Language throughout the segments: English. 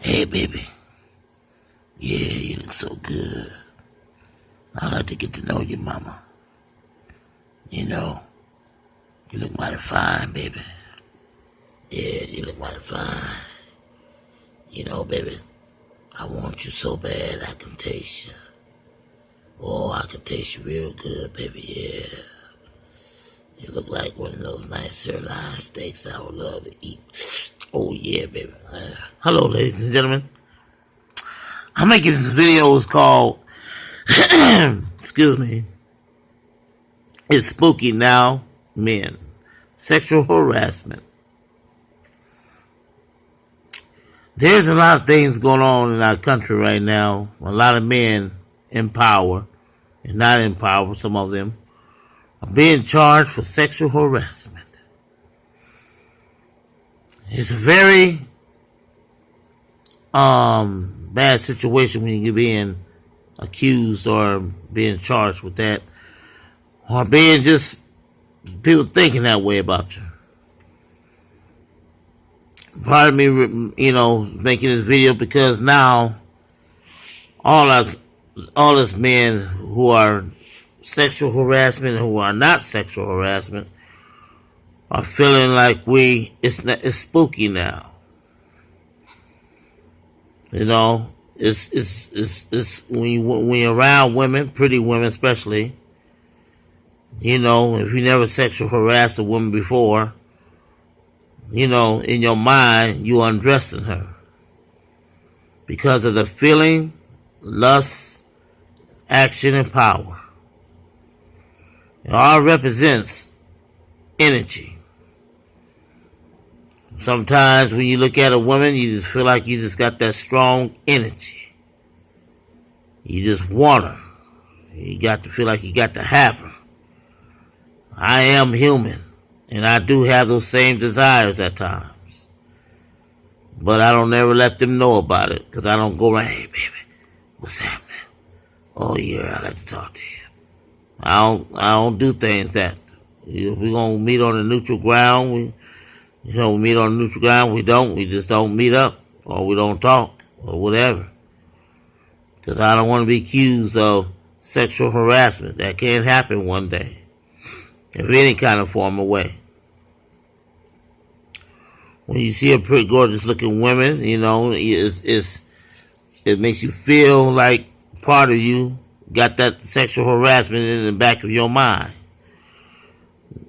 Hey, baby. Yeah, you look so good. I'd like to get to know you, mama. You know, you look mighty fine, baby. Yeah, you look mighty fine. You know, baby, I want you so bad I can taste you. Oh, I can taste you real good, baby, yeah. You look like one of those nice sirloin steaks that I would love to eat. Oh, yeah, baby. Hello, ladies and gentlemen. I'm making this video. It's called, excuse me, It's Spooky Now, Men. Sexual harassment. There's a lot of things going on in our country right now. A lot of men in power, and not in power, some of them, are being charged for sexual harassment. It's a very bad situation when you're being accused or being charged with that, or being just people thinking that way about you. Part of me, making this video because now all us men who are sexual harassment and who are not sexual harassment are feeling like it's spooky now. You know, it's when you're around women, pretty women especially. You know, if you never sexual harassed a woman before, you know, in your mind, you're undressing her because of the feeling, lust, action, and power. It all represents energy. Sometimes when you look at a woman, you just feel like you just got that strong energy. You just want her. You got to feel like you got to have her. I am human, and I do have those same desires at times. But I don't ever let them know about it, because I don't go around, hey, baby, what's happening? Oh, yeah, I'd like to talk to you. I don't do things that. We're going to meet on the neutral ground. We meet on the neutral ground. We just don't meet up, or we don't talk, or whatever. Because I don't want to be accused of sexual harassment. That can't happen one day. In any kind of form or way. When you see a pretty gorgeous looking woman, you know, it makes you feel like part of you got that sexual harassment in the back of your mind.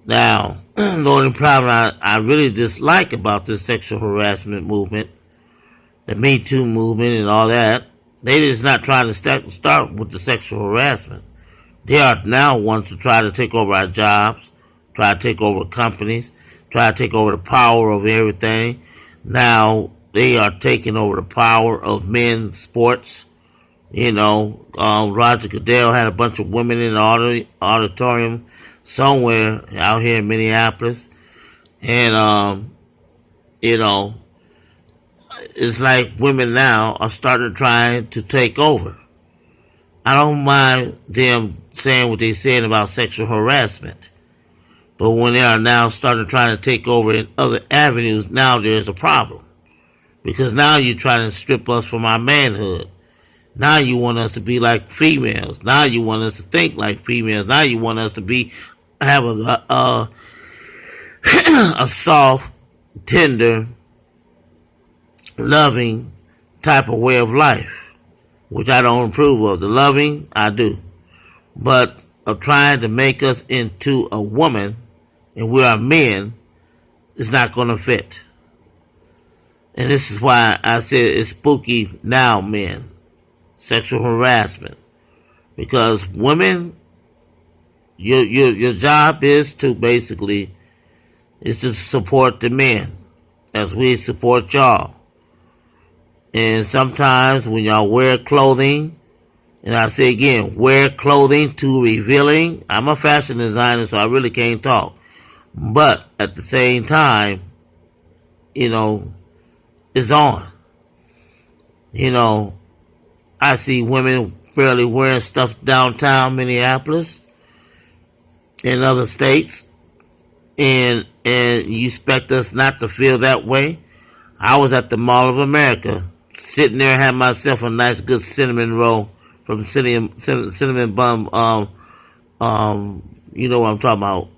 Now, the only problem I really dislike about this sexual harassment movement, the Me Too movement and all that, they just not trying to start with the sexual harassment. They are now ones to try to take over our jobs, try to take over companies, try to take over the power of everything. Now they are taking over the power of men's sports. You know, Roger Goodell had a bunch of women in the auditorium somewhere out here in Minneapolis. And, it's like women now are starting trying to take over. I don't mind them saying what they're saying about sexual harassment. But when they are now starting trying to take over in other avenues, now there's a problem. Because now you're trying to strip us from our manhood. Now you want us to be like females. Now you want us to think like females. Now you want us to have a soft, tender, loving type of way of life. Which I don't approve of. The loving, I do. But of trying to make us into a woman, and we are men, is not going to fit. And this is why I said it's spooky now, men. Sexual harassment. Because women, your job is to basically, is to support the men. As we support y'all. And sometimes when y'all wear clothing, and I say again, wear clothing too revealing. I'm a fashion designer, so I really can't talk. But at the same time, you know, it's on. You know, I see women barely wearing stuff downtown Minneapolis and other states. And you expect us not to feel that way? I was at the Mall of America sitting there, had myself a nice good cinnamon roll from cinnamon bun. You know what I'm talking about.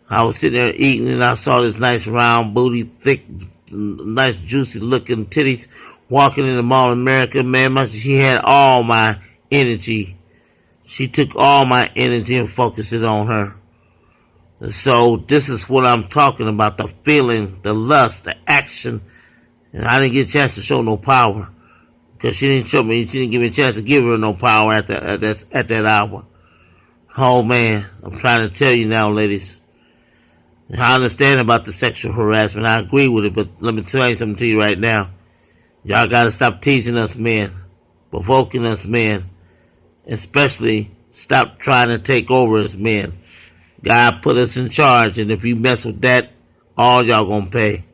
I was sitting there eating, and I saw this nice round booty, thick, nice juicy looking titties walking in the Mall of America. Man, she had all my energy. She took all my energy and focused it on her. So this is what I'm talking about, the feeling, the lust, the action. And I didn't get a chance to show no power. Because she didn't give me a chance to give her no power at that hour. Oh man, I'm trying to tell you now, ladies. I understand about the sexual harassment. I agree with it, but let me tell you something to you right now. Y'all gotta stop teasing us men, provoking us men, especially stop trying to take over as men. God put us in charge, and if you mess with that, all y'all gonna pay.